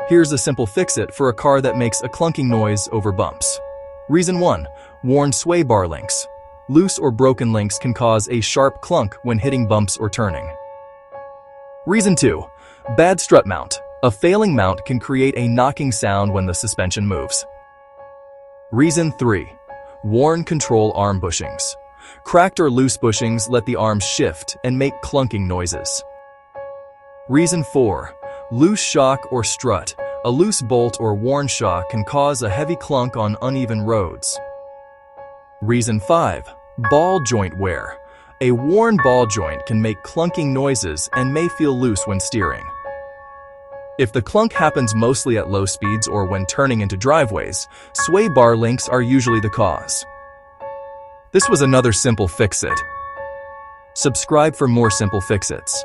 Here's a simple fix-it for a car that makes a clunking noise over bumps. Reason 1. Worn sway bar links. Loose or broken links can cause a sharp clunk when hitting bumps or turning. Reason 2. Bad strut mount. A failing mount can create a knocking sound when the suspension moves. Reason 3. Worn control arm bushings. Cracked or loose bushings let the arms shift and make clunking noises. Reason 4. Loose shock or strut. A loose bolt or worn shock can cause a heavy clunk on uneven roads. Reason 5. Ball joint wear. A worn ball joint can make clunking noises and may feel loose when steering. If the clunk happens mostly at low speeds or when turning into driveways, sway bar links are usually the cause. This was another Simple Fix-It. Subscribe for more Simple Fix-Its.